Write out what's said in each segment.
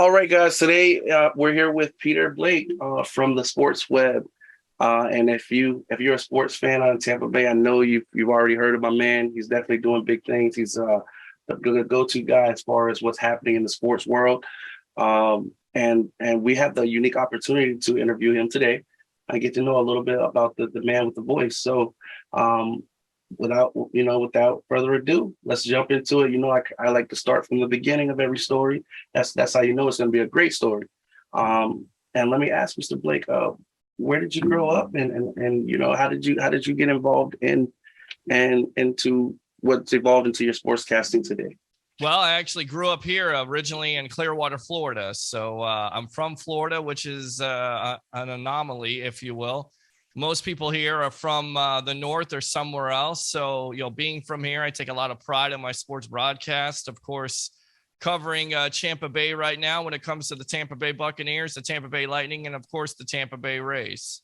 All right, guys. Today we're here with Peter Blake from the Sports Web. And if you're a sports fan on Tampa Bay, I know you've already heard of my man. He's definitely doing big things. He's the go-to guy as far as what's happening in the sports world. And we have the unique opportunity to interview him today. I get to know a little bit about the man with the voice. So um, without further ado, let's jump into it. I like to start from the beginning of every story. That's how you know it's going to be a great story. And let me ask Mr. Blake, where did you grow up, and how did you get involved in and into what's evolved into your sportscasting today? Well, I actually grew up here originally in Clearwater, Florida. So I'm from Florida, which is an anomaly, if you will. Most people here are from the north or somewhere else. So, being from here, I take a lot of pride in my sports broadcast. Of course, covering Tampa Bay right now when it comes to the Tampa Bay Buccaneers, the Tampa Bay Lightning, and of course, the Tampa Bay Rays.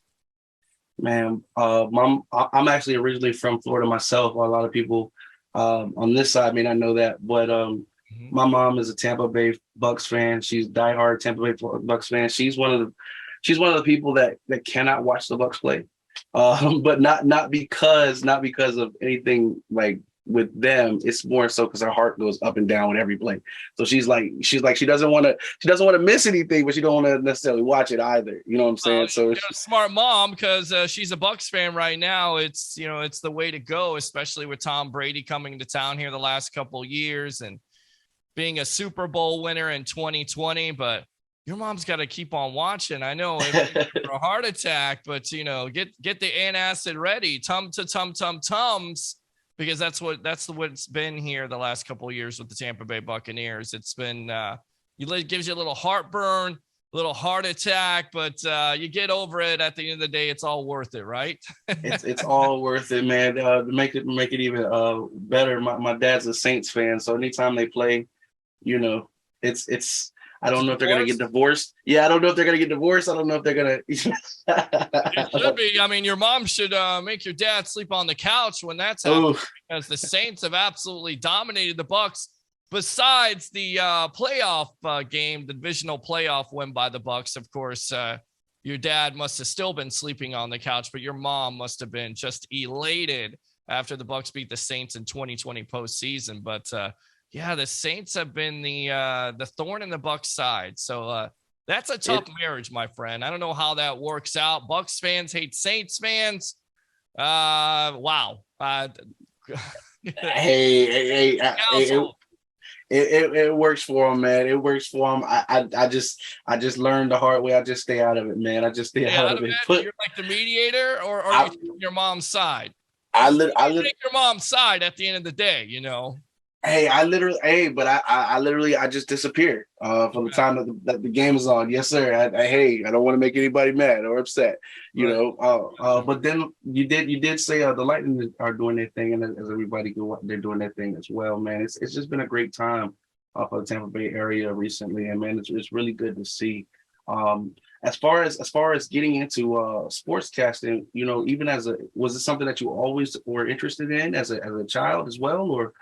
Man, I'm actually originally from Florida myself. A lot of people on this side may not know that, but my mom is a Tampa Bay Bucks fan. She's diehard Tampa Bay Bucks fan. She's one of the people that cannot watch the Bucks play, but not because of anything like with them. It's more so because her heart goes up and down with every play. So she doesn't want to miss anything, but she don't want to necessarily watch it either. You know what I'm saying? So a smart mom, because she's a Bucks fan right now. It's the way to go, especially with Tom Brady coming to town here the last couple of years and being a Super Bowl winner in 2020. But your mom's got to keep on watching. I know it for a heart attack, but get the antacid ready, tums, because that's what's been here the last couple of years with the Tampa Bay Buccaneers. It's been it gives you a little heartburn, a little heart attack, but you get over it. At the end of the day, it's all worth it, right? it's all worth it, man. To make it even better, my dad's a Saints fan, so anytime they play, it's I don't know if they're going to get divorced. Yeah, I don't know if they're going to get divorced. I don't know if they're going to. It should be. I mean, your mom should make your dad sleep on the couch when that's happening, because the Saints have absolutely dominated the Bucks. Besides the playoff game, the divisional playoff win by the Bucks, of course, your dad must have still been sleeping on the couch, but your mom must have been just elated after the Bucks beat the Saints in 2020 postseason. But yeah, the Saints have been the thorn in the Bucks side. So that's a tough marriage, my friend. I don't know how that works out. Bucks fans hate Saints fans. Wow. Hey, it works for him, man. It works for him. I just learned the hard way. I just stay out of it, man. I just stay out of it. You're like the mediator, or are you your mom's side? I take your mom's side at the end of the day, but I just disappeared from the time that the game is on. Yes, sir. I don't want to make anybody mad or upset, but then you did say the Lightning are doing their thing, and as everybody they're doing their thing as well, man. It's just been a great time for the Tampa Bay area recently, and man, it's really good to see. As far as getting into sportscasting, even was it something that you always were interested in as a child as well, or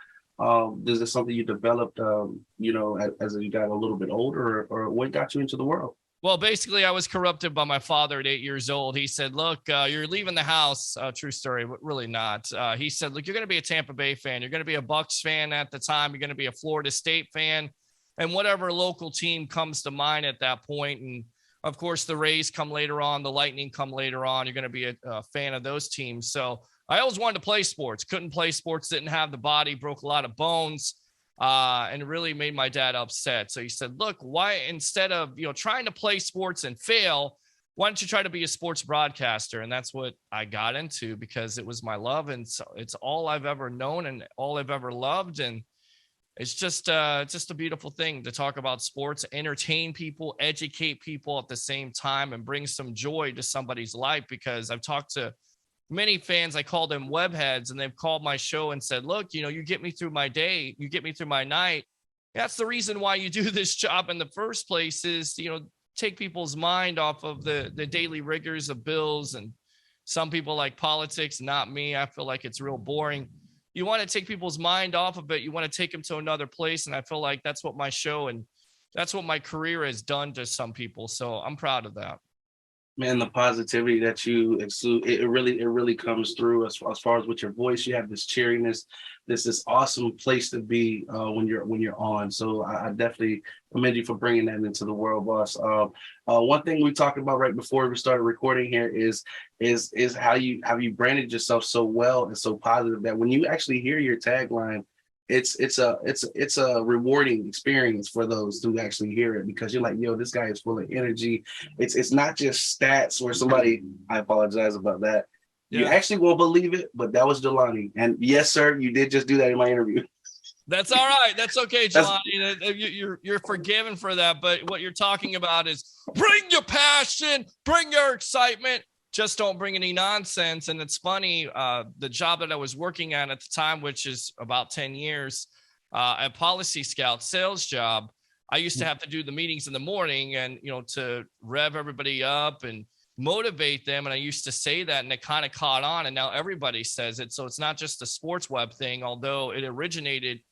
is this something you developed, as you got a little bit older, or what got you into the world? Well, basically, I was corrupted by my father at 8 years old. He said, look, you're leaving the house. True story, but really not. He said, look, you're going to be a Tampa Bay fan. You're going to be a Bucks fan at the time. You're going to be a Florida State fan, and whatever local team comes to mind at that point. And of course, the Rays come later on. The Lightning come later on. You're going to be a fan of those teams. So I always wanted to play sports, couldn't play sports, didn't have the body, broke a lot of bones, and it really made my dad upset. So he said, look, why, instead of, trying to play sports and fail, why don't you try to be a sports broadcaster? And that's what I got into, because it was my love. And so it's all I've ever known and all I've ever loved. And it's just a beautiful thing to talk about sports, entertain people, educate people at the same time, and bring some joy to somebody's life. Because I've talked to many fans, I call them webheads, and they've called my show and said, look, you get me through my day, you get me through my night. That's the reason why you do this job in the first place, is, take people's mind off of the daily rigors of bills. And some people like politics, not me. I feel like it's real boring. You want to take people's mind off of it. You want to take them to another place. And I feel like that's what my show and that's what my career has done to some people. So I'm proud of that. Man, the positivity that you exude, it really comes through as far as with your voice. You have this cheeriness, this awesome place to be when you're on. So I definitely commend you for bringing that into the world, boss. One thing we talked about right before we started recording here is how you branded yourself so well and so positive that when you actually hear your tagline, it's a rewarding experience for those who actually hear it, because you're like, yo, this guy is full of energy. It's not just stats or somebody. I apologize about that. You Yeah. actually won't believe it, but that was Jelani. And yes, sir, you did just do that in my interview. That's all right. That's okay, That's Jelani. You're forgiven for that. But what you're talking about is bring your passion, bring your excitement. Just don't bring any nonsense. And it's funny, the job that I was working at the time, which is about 10 years, a Policy Scout sales job, I used to have to do the meetings in the morning and, to rev everybody up and motivate them. And I used to say that, and it kind of caught on. And now everybody says it. So it's not just the sports web thing, although it originated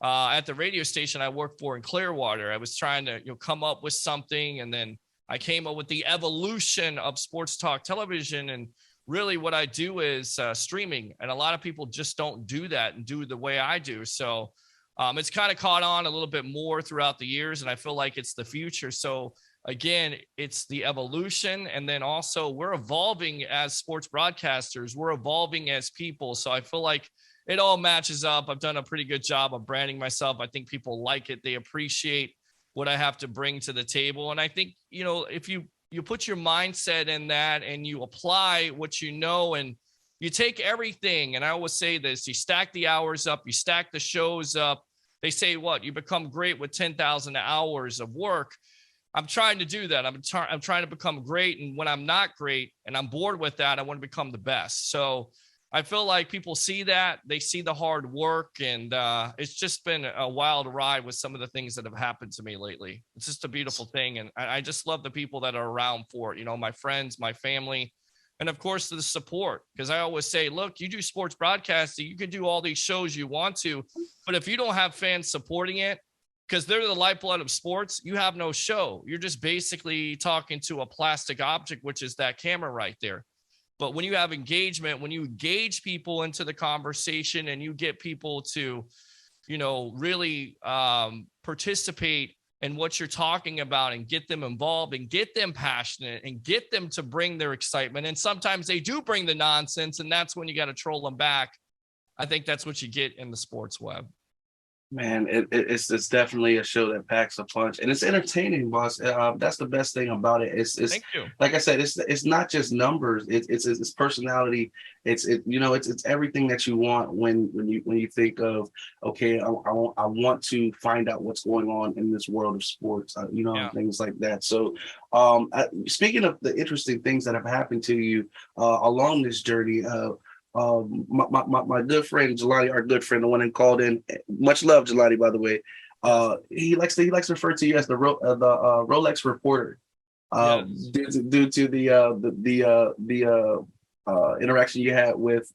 at the radio station I worked for in Clearwater. I was trying to come up with something, and then I came up with the evolution of sports talk television. And really what I do is streaming. And a lot of people just don't do that and do the way I do. So it's kind of caught on a little bit more throughout the years. And I feel like it's the future. So again, it's the evolution. And then also we're evolving as sports broadcasters. We're evolving as people. So I feel like it all matches up. I've done a pretty good job of branding myself. I think people like it. They appreciate what I have to bring to the table. And I think, if you put your mindset in that and you apply what and you take everything, and I always say this, you stack the hours up, you stack the shows up. They say you become great with 10,000 hours of work. I'm trying to do that. I'm trying to become great. And when I'm not great and I'm bored with that, I want to become the best. So I feel like people see that, they see the hard work, and it's just been a wild ride with some of the things that have happened to me lately. It's just a beautiful thing. And I just love the people that are around for it, my friends, my family, and of course the support. Because I always say, look, you do sports broadcasting, you can do all these shows you want to, but if you don't have fans supporting it, because they're the lifeblood of sports, you have no show. You're just basically talking to a plastic object, which is that camera right there. But when you have engagement, when you engage people into the conversation and you get people to, really participate in what you're talking about and get them involved and get them passionate and get them to bring their excitement. And sometimes they do bring the nonsense, and that's when you got to troll them back. I think that's what you get in the sports web. Man, it's definitely a show that packs a punch, and it's entertaining, boss. That's the best thing about it. It's Thank you. like I said, it's not just numbers. It's personality. It's everything that you want when you think of, okay, I want to find out what's going on in this world of sports. Things like that. So, speaking of the interesting things that have happened to you along this journey. My good friend Jelani, our good friend, the one who called in. Much love, Jelani, by the way. He likes to refer to you as the Rolex reporter. Yes. Due to the interaction you had with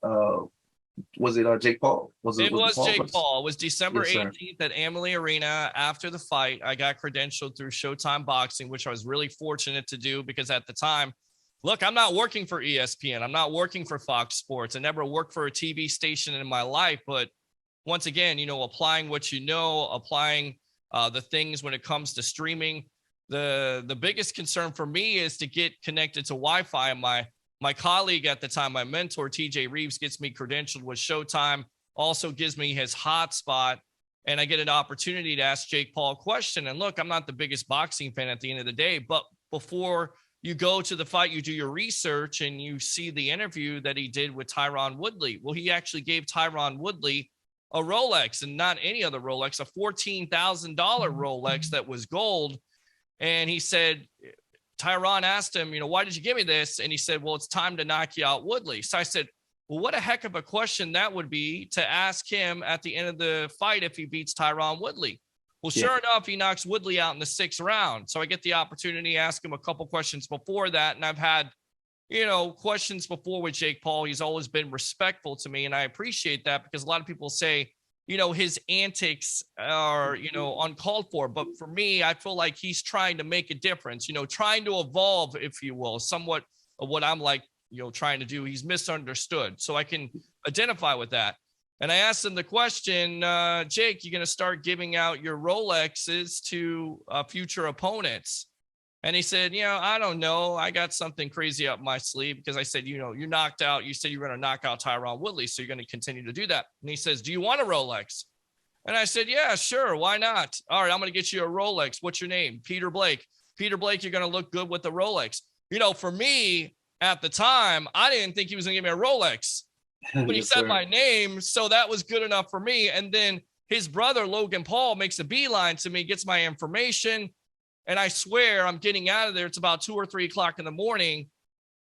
was it Jake Paul? It was Paul? Jake Paul. It was December Yes, sir. 18th at Amalie Arena. After the fight, I got credentialed through Showtime Boxing, which I was really fortunate to do, because at the time, look, I'm not working for ESPN. I'm not working for Fox Sports. I never worked for a TV station in my life. But once again, applying what applying the things when it comes to streaming. The biggest concern for me is to get connected to Wi-Fi. My colleague at the time, my mentor, TJ Reeves, gets me credentialed with Showtime, also gives me his hotspot, and I get an opportunity to ask Jake Paul a question. And look, I'm not the biggest boxing fan at the end of the day, but before you go to the fight, you do your research and you see the interview that he did with Tyron Woodley. Well, he actually gave Tyron Woodley a Rolex, and not any other Rolex, a $14,000 Rolex that was gold. And he said, Tyron asked him, why did you give me this? And he said, well, it's time to knock you out, Woodley. So I said, well, what a heck of a question that would be to ask him at the end of the fight if he beats Tyron Woodley. Well, sure enough, he knocks Woodley out in the 6th round. So I get the opportunity to ask him a couple questions before that. And I've had, questions before with Jake Paul. He's always been respectful to me. And I appreciate that, because a lot of people say, his antics are, uncalled for. But for me, I feel like he's trying to make a difference, trying to evolve, if you will, somewhat of what I'm like, trying to do. He's misunderstood. So I can identify with that. And I asked him the question, Jake, you're going to start giving out your Rolexes to future opponents? And he said, I don't know. I got something crazy up my sleeve, because I said, you knocked out, you said you were going to knock out Tyron Woodley, so you're going to continue to do that. And he says, do you want a Rolex? And I said, yeah, sure. Why not? All right, I'm going to get you a Rolex. What's your name? Peter Blake. Peter Blake, you're going to look good with the Rolex. For me at the time, I didn't think he was going to give me a Rolex, but he said my name. So that was good enough for me. And then his brother, Logan Paul, makes a beeline to me, gets my information. And I swear I'm getting out of there. It's about 2 or 3 o'clock in the morning.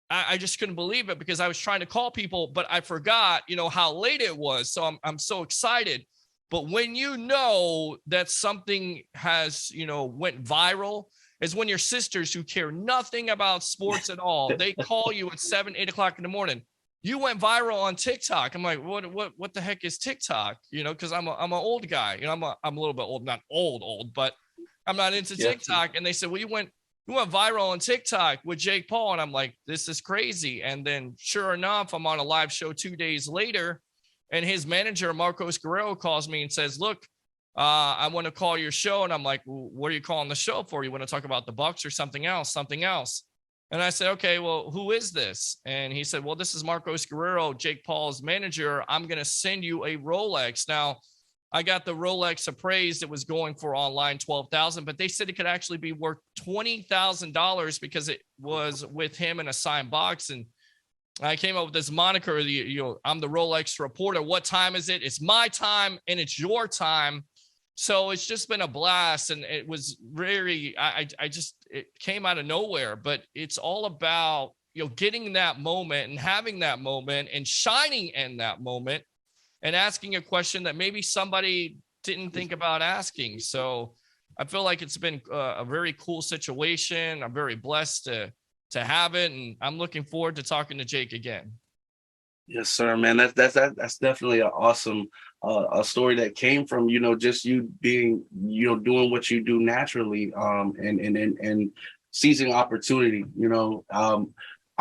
I just couldn't believe it, because I was trying to call people, but I forgot, how late it was. So I'm so excited. But when that something has, went viral, is when your sisters, who care nothing about sports at all, they call you at 7, 8 o'clock in the morning. You went viral on TikTok. I'm like, what the heck is TikTok? Because I'm an old guy. I'm a little bit old, not old, but I'm not into TikTok. And they said, well, you went viral on TikTok with Jake Paul. And I'm like, this is crazy. And then sure enough, I'm on a live show 2 days later, and his manager, Marcos Guerrero, calls me and says, look, I want to call your show. And I'm like, well, what are you calling the show for? You want to talk about the Bucks or something else? And I said, okay, well, who is this? And he said, well, this is Marcos Guerrero, Jake Paul's manager. I'm going to send you a Rolex. Now, I got the Rolex appraised. It was going for online $12,000, but they said it could actually be worth $20,000 because it was with him in a signed box. And I came up with this moniker, I'm the Rolex reporter. What time is it? It's my time and it's your time. So it's just been a blast. And it was really, it came out of nowhere, but it's all about, getting that moment and having that moment and shining in that moment, and asking a question that maybe somebody didn't think about asking. So I feel like it's been a very cool situation. I'm very blessed to have it, and I'm looking forward to talking to Jake again. Yes, sir, man. That's definitely an awesome a story that came from, just you being, doing what you do naturally, and seizing opportunity.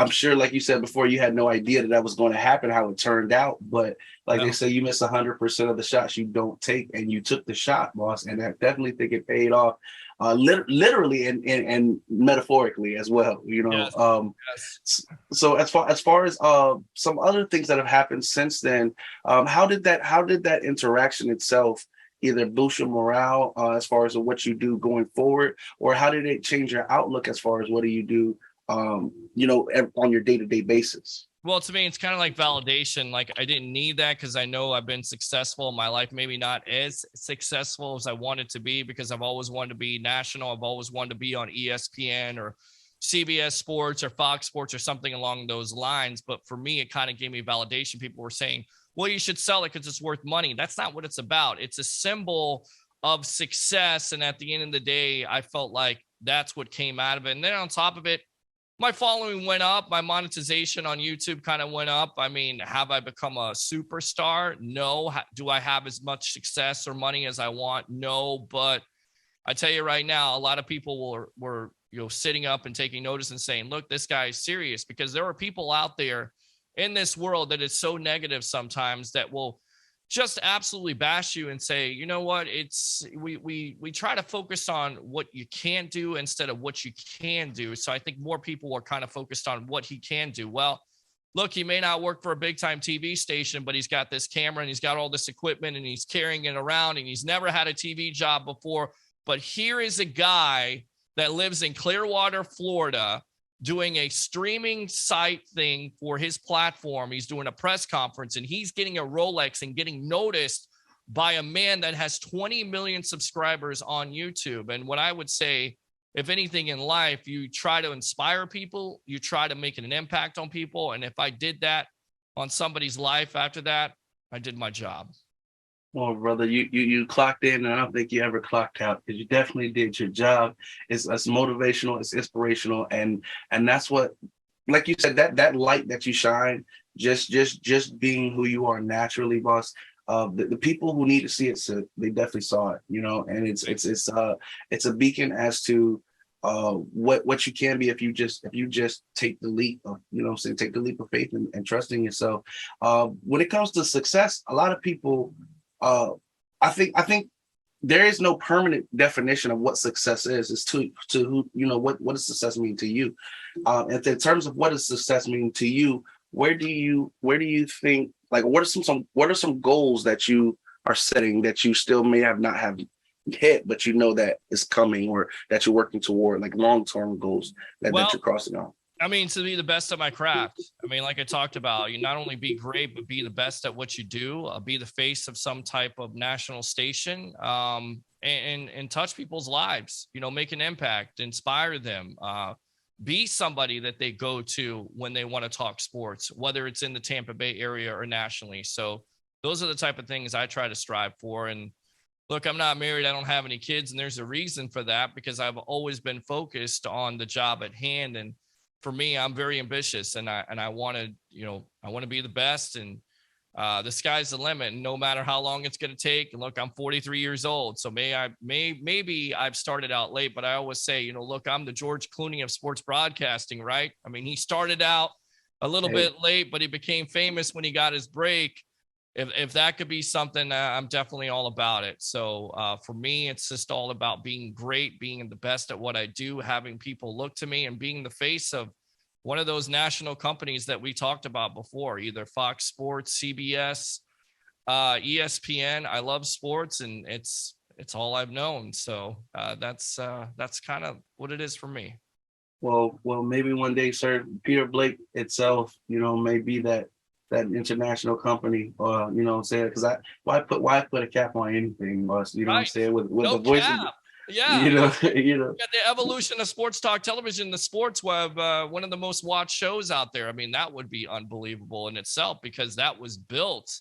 I'm sure, like you said before, you had no idea that was going to happen, how it turned out. But like they say, you miss 100% of the shots you don't take, and you took the shot, boss. And I definitely think it paid off, literally and metaphorically as well. Yes. Yes. So as far as some other things that have happened since then, how did that interaction itself either boost your morale as far as what you do going forward, or how did it change your outlook as far as what do you do on your day-to-day basis? Well, to me, it's kind of like validation. Like, I didn't need that, because I know I've been successful in my life, maybe not as successful as I wanted to be, because I've always wanted to be national. I've always wanted to be on ESPN or CBS Sports or Fox Sports or something along those lines. But for me, it kind of gave me validation. People were saying, well, you should sell it because it's worth money. That's not what it's about. It's a symbol of success. And at the end of the day, I felt like that's what came out of it. And then on top of it, my following went up. My monetization on YouTube kind of went up. I mean, have I become a superstar? No. Do I have as much success or money as I want? No. But I tell you right now, a lot of people were sitting up and taking notice and saying, look, this guy is serious, because there are people out there in this world that is so negative sometimes that will just absolutely bash you and say, you know what, we try to focus on what you can't do instead of what you can do. So I think more people are kind of focused on what he can do. Well, look, he may not work for a big time TV station, but he's got this camera and he's got all this equipment and he's carrying it around, and he's never had a TV job before. But here is a guy that lives in Clearwater, Florida, doing a streaming site thing for his platform. He's doing a press conference, and he's getting a Rolex and getting noticed by a man that has 20 million subscribers on YouTube. And what I would say, if anything in life, you try to inspire people, you try to make an impact on people. And if I did that on somebody's life after that, I did my job. Well, brother, you clocked in, and I don't think you ever clocked out, because you definitely did your job. It's motivational, it's inspirational, and that's what, like you said, that light that you shine, just being who you are naturally, boss. the people who need to see it, so they definitely saw it, and it's a beacon as to what you can be if you just take the leap of, take the leap of faith and trusting yourself. When it comes to success, a lot of people, I think there is no permanent definition of what success is. It's to who, what does success mean to you? And in terms of what does success mean to you, where do you think, like, what are some goals that you are setting that you still may not have hit, but that is coming, or that you're working toward, like long-term goals that you're crossing on? I mean, to be the best at my craft. I mean, like I talked about, you not only be great, but be the best at what you do, be the face of some type of national station, and touch people's lives, make an impact, inspire them, be somebody that they go to when they want to talk sports, whether it's in the Tampa Bay area or nationally. So those are the type of things I try to strive for. And look, I'm not married. I don't have any kids. And there's a reason for that, because I've always been focused on the job at hand. And for me, I'm very ambitious, and I want to be the best, and the sky's the limit, and no matter how long it's going to take. And look, I'm 43 years old, so maybe I've started out late, but I always say, look, I'm the George Clooney of sports broadcasting, right? I mean, he started out a little bit late, but he became famous when he got his break. If that could be something, I'm definitely all about it. So for me, it's just all about being great, being the best at what I do, having people look to me, and being the face of one of those national companies that we talked about before, either Fox Sports, CBS, ESPN. I love sports, and it's all I've known. So that's kind of what it is for me. Well, maybe one day, sir, Peter Blake itself, may be that international company, saying, because why put a cap on anything, what I'm saying, with no the voice cap. You got the evolution of sports talk television, the Sports Web, one of the most watched shows out there. I mean, that would be unbelievable in itself, because that was built,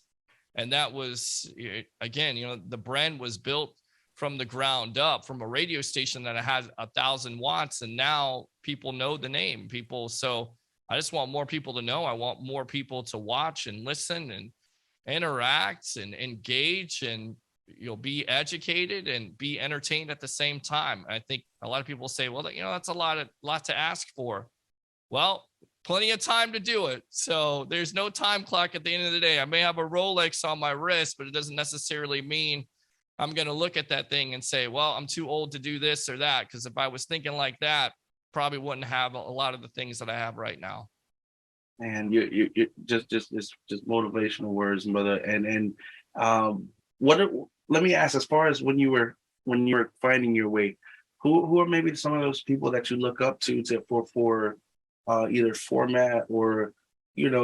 and that was, again, the brand was built from the ground up, from a radio station that has 1,000 watts, and now people know the name. So I just want more people to know. I want more people to watch and listen and interact and engage, and be educated and be entertained at the same time. I think a lot of people say, well, that's a lot to ask for. Well, plenty of time to do it. So there's no time clock at the end of the day. I may have a Rolex on my wrist, but it doesn't necessarily mean I'm going to look at that thing and say, well, I'm too old to do this or that. Because if I was thinking like that, probably wouldn't have a lot of the things that I have right now. And you just motivational words, brother. And let me ask, as far as when you were finding your way, who are maybe some of those people that you look up to for either format or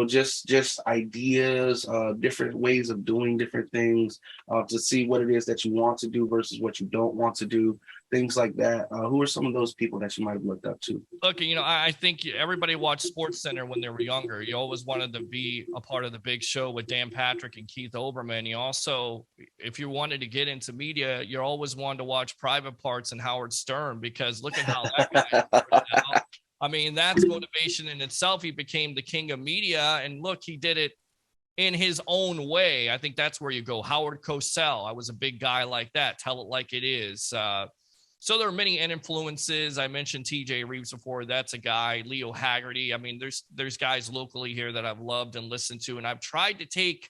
just ideas, different ways of doing different things, to see what it is that you want to do versus what you don't want to do, things like that. Who are some of those people that you might have looked up to? Look, I think everybody watched SportsCenter when they were younger. You always wanted to be a part of the big show with Dan Patrick and Keith Olbermann. You also, if you wanted to get into media, you always wanted to watch Private Parts and Howard Stern, because look at how that guy started out. I mean, that's motivation in itself. He became the king of media, and look, he did it in his own way. I think that's where you go. Howard Cosell, I was a big guy like that. Tell it like it is. So there are many influences. I mentioned TJ Reeves before. That's a guy. Leo Haggerty. I mean, there's guys locally here that I've loved and listened to, and I've tried to take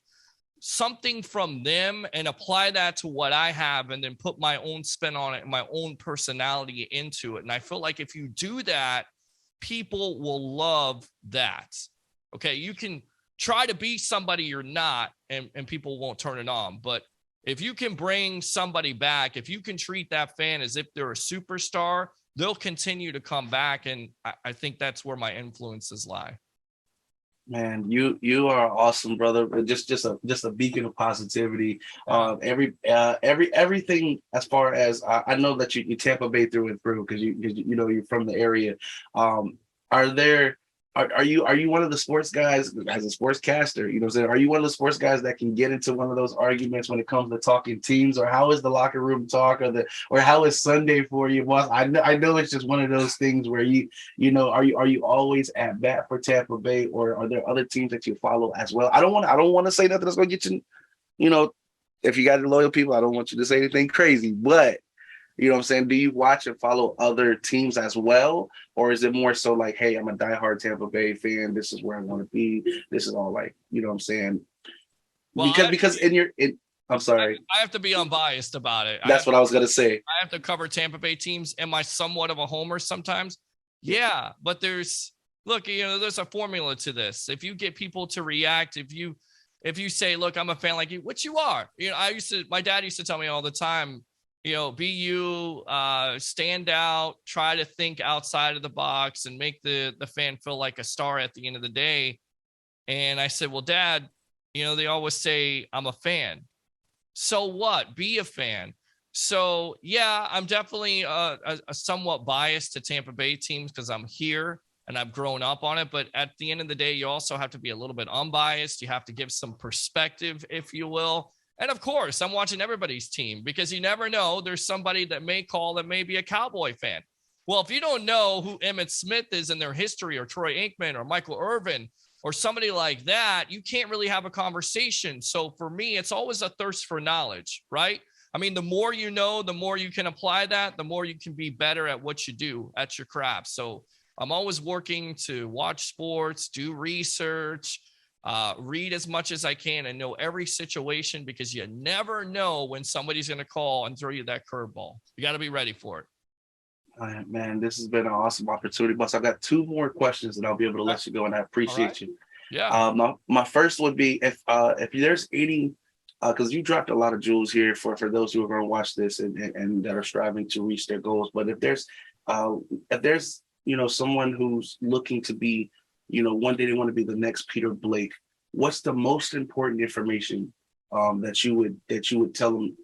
something from them and apply that to what I have, and then put my own spin on it and my own personality into it. And I feel like if you do that, people will love that. Okay, you can try to be somebody you're not, and people won't turn it on. But if you can bring somebody back, if you can treat that fan as if they're a superstar, they'll continue to come back. And I think that's where my influences lie. Man, you are awesome, brother. Just a beacon of positivity. Everything, as far as I know that you Tampa Bay through and through, because you're from the area. Are you one of the sports guys, as a sportscaster, are you one of the sports guys that can get into one of those arguments when it comes to talking teams, or how is the locker room talk, or how is Sunday for you, boss? I know it's just one of those things where are you always at bat for Tampa Bay, or are there other teams that you follow as well? I don't want to say nothing that's going to get you if you got loyal people, I don't want you to say anything crazy, but you know what I'm saying? Do you watch and follow other teams as well? Or is it more so like, hey, I'm a diehard Tampa Bay fan. This is where I want to be. This is all like, you know what I'm saying? Well, Because I'm sorry. I have to be unbiased about it. That's what I was gonna say. I have to cover Tampa Bay teams. Am I somewhat of a homer sometimes? Yeah, but there's a formula to this. If you get people to react, if you say, look, I'm a fan like you, which you are. My dad used to tell me all the time, be you, stand out, try to think outside of the box and make the fan feel like a star at the end of the day. And I said, well, Dad, they always say I'm a fan. So what? Be a fan. So yeah, I'm definitely a somewhat biased to Tampa Bay teams because I'm here and I've grown up on it. But at the end of the day, you also have to be a little bit unbiased. You have to give some perspective, if you will. And of course, I'm watching everybody's team because you never know. There's somebody that may call that may be a Cowboy fan. Well, if you don't know who Emmitt Smith is in their history, or Troy Aikman, or Michael Irvin, or somebody like that, you can't really have a conversation. So for me, it's always a thirst for knowledge, right? I mean, the more you know, the more you can apply that, the more you can be better at what you do at your craft. So I'm always working to watch sports, do research, read as much as I can, and know every situation, because you never know when somebody's going to call and throw you that curveball. You got to be ready for it. All right, man, this has been an awesome opportunity. But I've got two more questions and I'll be able to let you go, and I appreciate you. Yeah. My first would be if there's any, because you dropped a lot of jewels here for those who are going to watch this and that are striving to reach their goals. But if there's someone who's looking to be, one day they want to be the next Peter Blake, what's the most important information that you would tell them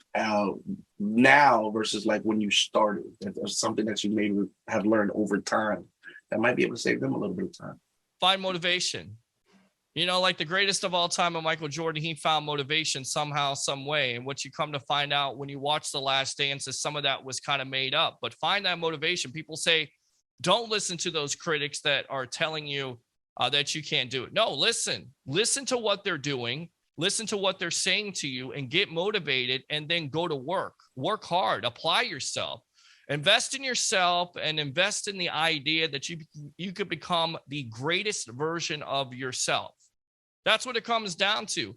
now versus like when you started? That's something that you maybe have learned over time that might be able to save them a little bit of time. Find motivation. Like the greatest of all time, Michael Jordan, he found motivation somehow, some way. And what you come to find out when you watch The Last Dance is some of that was kind of made up. But find that motivation. People say, don't listen to those critics that are telling you that you can't do it. No, listen to what they're doing. Listen to what they're saying to you and get motivated, and then go to work hard, apply yourself, invest in yourself, and invest in the idea that you could become the greatest version of yourself. That's what it comes down to.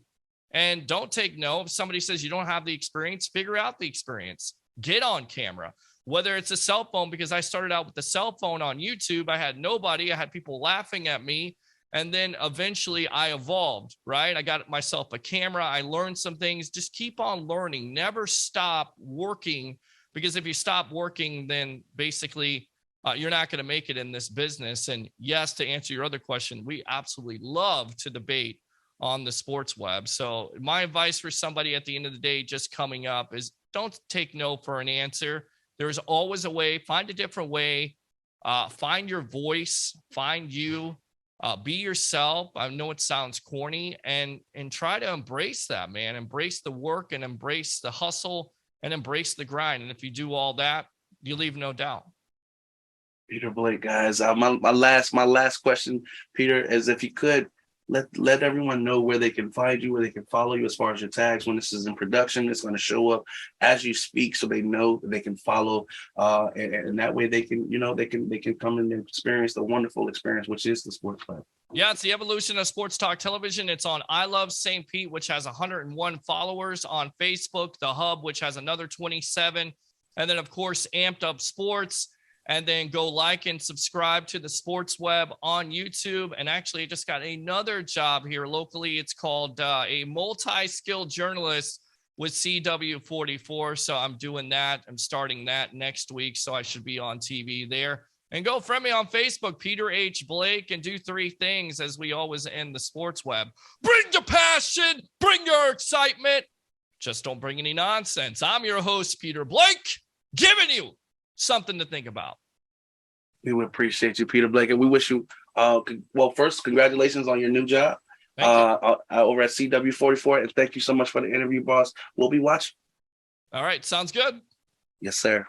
And don't take no. If somebody says you don't have the experience, figure out the experience. Get on camera, whether it's a cell phone, because I started out with the cell phone on YouTube. I had nobody. I had people laughing at me. And then eventually I evolved, right? I got myself a camera. I learned some things. Just keep on learning. Never stop working, because if you stop working, then basically you're not going to make it in this business. And yes, to answer your other question, we absolutely love to debate on the sports web. So my advice for somebody at the end of the day just coming up is don't take no for an answer. There's always a way. Find a different way. Find your voice. Find you. Be yourself. I know it sounds corny, and try to embrace that, man. Embrace the work and embrace the hustle and embrace the grind. And if you do all that, you leave no doubt. Peter Blake, guys. My last question, Peter, is if you could let everyone know where they can find you, where they can follow you as far as your tags. When this is in production, it's going to show up as you speak, so they know that they can follow, and that way they can come in and experience the wonderful experience, which is the Sports Club. Yeah, it's the evolution of sports talk television. It's on I Love St. Pete, which has 101 followers, on Facebook, The Hub, which has another 27, and then of course Amped Up Sports. And then go like and subscribe to the Sports Web on YouTube. And actually, I just got another job here locally. It's called a multi-skilled journalist with CW44. So I'm doing that. I'm starting that next week. So I should be on TV there. And go friend me on Facebook, Peter H. Blake, and do three things as we always end the Sports Web. Bring your passion, bring your excitement. Just don't bring any nonsense. I'm your host, Peter Blake, giving you something to think about. We would appreciate you, Peter Blake, and we wish you first, congratulations on your new job over at CW44, and thank you so much for the interview, boss. We'll be watching. All right, sounds good. Yes, sir.